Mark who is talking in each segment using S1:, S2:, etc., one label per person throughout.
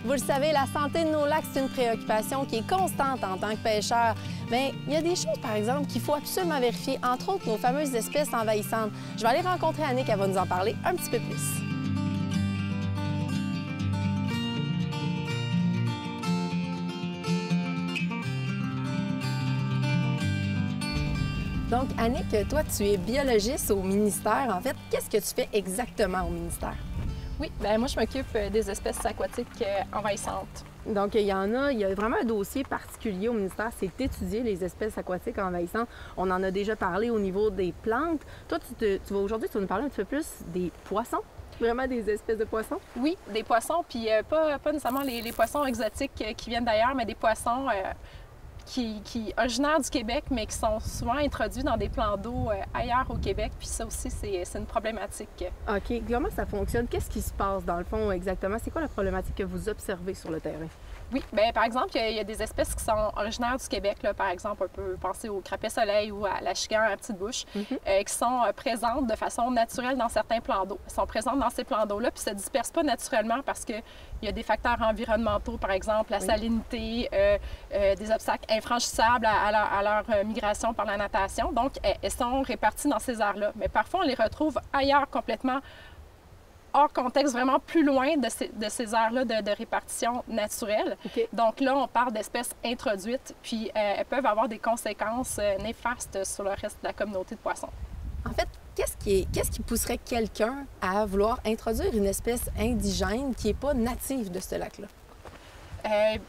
S1: Vous le savez, la santé de nos lacs, c'est une préoccupation qui est constante en tant que pêcheur. Mais il y a des choses, par exemple, qu'il faut absolument vérifier, entre autres nos fameuses espèces envahissantes. Je vais aller rencontrer Annick, elle va nous en parler un petit peu plus. Donc, Annick, toi, tu es biologiste au ministère. En fait, qu'est-ce que tu fais exactement au ministère?
S2: Oui, bien moi, je m'occupe des espèces aquatiques envahissantes.
S1: Donc, il y a vraiment un dossier particulier au ministère, c'est d'étudier les espèces aquatiques envahissantes. On en a déjà parlé au niveau des plantes. Toi, aujourd'hui, tu vas nous parler un petit peu plus des poissons? Vraiment des espèces de poissons?
S2: Oui, des poissons, puis pas nécessairement les poissons exotiques qui viennent d'ailleurs, mais des poissons qui originaires du Québec, mais qui sont souvent introduits dans des plans d'eau ailleurs au Québec. Puis ça aussi, c'est une problématique.
S1: OK. Comment ça fonctionne? Qu'est-ce qui se passe dans le fond exactement? C'est quoi la problématique que vous observez sur le terrain?
S2: Oui, bien, par exemple, il y a des espèces qui sont originaires du Québec. Là, par exemple, on peut penser au crapet-soleil ou à la chigan à petite bouche, qui sont présentes de façon naturelle dans certains plans d'eau. Elles sont présentes dans ces plans d'eau-là, puis ça ne se disperse pas naturellement parce qu'il y a des facteurs environnementaux, par exemple, la salinité, des obstacles infranchissables à leur migration par la natation. Donc, elles sont réparties dans ces aires-là. Mais parfois, on les retrouve ailleurs complètement hors contexte, vraiment plus loin de ces aires-là de répartition naturelle.
S1: Okay.
S2: Donc là, on parle d'espèces introduites, puis elles peuvent avoir des conséquences néfastes sur le reste de la communauté de poissons.
S1: En fait, qu'est-ce qui pousserait quelqu'un à vouloir introduire une espèce indigène qui n'est pas native de ce lac-là?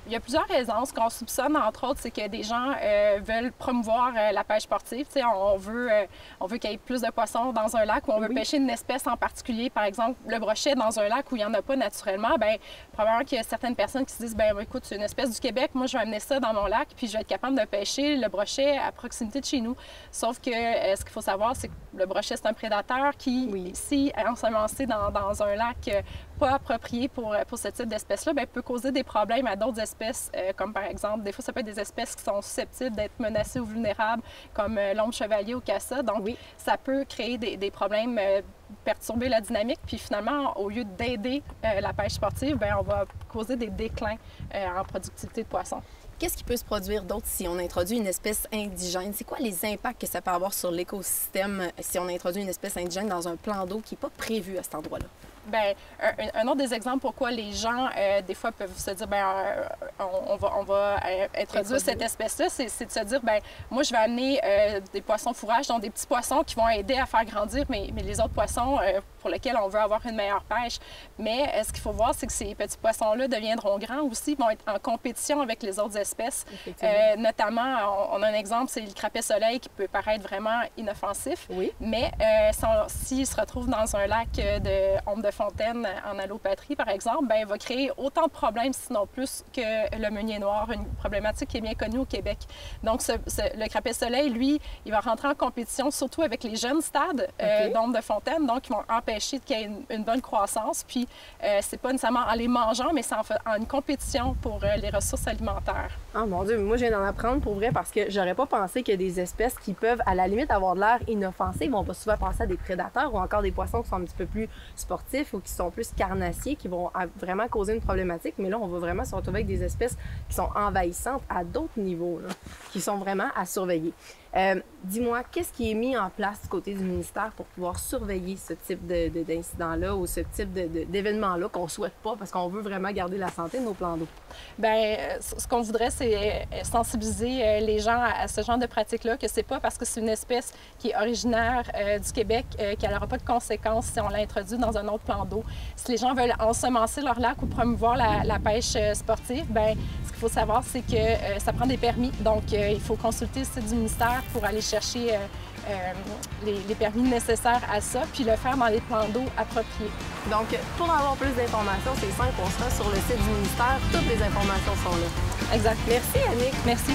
S2: Il y a plusieurs raisons. Ce qu'on soupçonne, entre autres, c'est que des gens veulent promouvoir la pêche sportive. T'sais, on veut qu'il y ait plus de poissons dans un lac ou on veut pêcher une espèce en particulier. Par exemple, le brochet dans un lac où il n'y en a pas naturellement. Bien, probablement qu'il y a certaines personnes qui se disent, bien, écoute, c'est une espèce du Québec, moi, je vais amener ça dans mon lac, puis je vais être capable de pêcher le brochet à proximité de chez nous. Sauf que ce qu'il faut savoir, c'est que le brochet, c'est un prédateur qui, si ensemencé dans un lac pas approprié pour ce type d'espèce-là, bien, peut causer des problèmes à d'autres espèces, comme par exemple, des fois, ça peut être des espèces qui sont susceptibles d'être menacées ou vulnérables, comme l'ombre chevalier ou cassa. Donc, ça peut créer des problèmes, perturber la dynamique. Puis finalement, au lieu d'aider la pêche sportive, bien, on va causer des déclins en productivité de poissons.
S1: Qu'est-ce qui peut se produire d'autre si on introduit une espèce indigène? C'est quoi les impacts que ça peut avoir sur l'écosystème si on introduit une espèce indigène dans un plan d'eau qui n'est pas prévu à cet endroit-là?
S2: Bien, un autre des exemples pourquoi les gens, des fois, peuvent se dire, bien, on va introduire cette espèce-là, c'est de se dire, bien, moi, je vais amener des poissons fourrages, donc des petits poissons qui vont aider à faire grandir mais les autres poissons pour lesquels on veut avoir une meilleure pêche. Mais ce qu'il faut voir, c'est que ces petits poissons-là deviendront grands aussi, vont être en compétition avec les autres espèces. Notamment, on a un exemple, c'est le crapet-soleil qui peut paraître vraiment inoffensif, mais s'il se retrouve dans un lac de ombre de fontaine en allopatrie, par exemple, bien, il va créer autant de problèmes, sinon plus, que le meunier noir, une problématique qui est bien connue au Québec. Donc, le crapet-soleil, lui, il va rentrer en compétition, surtout avec les jeunes stades d'ombre de fontaine, donc ils vont empêcher qu'il y ait une bonne croissance. Puis, c'est pas nécessairement en les mangeant, mais c'est en une compétition pour les ressources alimentaires.
S1: Ah mon Dieu, moi, je viens d'en apprendre pour vrai parce que j'aurais pas pensé qu'il y a des espèces qui peuvent, à la limite, avoir de l'air inoffensives. On va souvent penser à des prédateurs ou encore des poissons qui sont un petit peu plus sportifs ou qui sont plus carnassiers, qui vont vraiment causer une problématique. Mais là, on va vraiment se retrouver avec des espèces qui sont envahissantes à d'autres niveaux, là, qui sont vraiment à surveiller. Dis-moi, qu'est-ce qui est mis en place du côté du ministère pour pouvoir surveiller ce type d'incident-là ou ce type d'événement-là qu'on ne souhaite pas parce qu'on veut vraiment garder la santé de nos plans d'eau?
S2: Bien, ce qu'on voudrait, c'est sensibiliser les gens à ce genre de pratique-là, que c'est pas parce que c'est une espèce qui est originaire du Québec qu'elle n'aura pas de conséquences si on l'introduit dans un autre plan d'eau. Si les gens veulent ensemencer leur lac ou promouvoir la pêche sportive, bien, ce qu'il faut savoir, c'est que ça prend des permis. Donc, il faut consulter le site du ministère pour aller chercher les permis nécessaires à ça, puis le faire dans les plans d'eau appropriés.
S1: Donc, pour avoir plus d'informations, c'est simple, on sera sur le site du ministère. Toutes les informations sont là.
S2: Exact.
S1: Merci, Annick.
S2: Merci.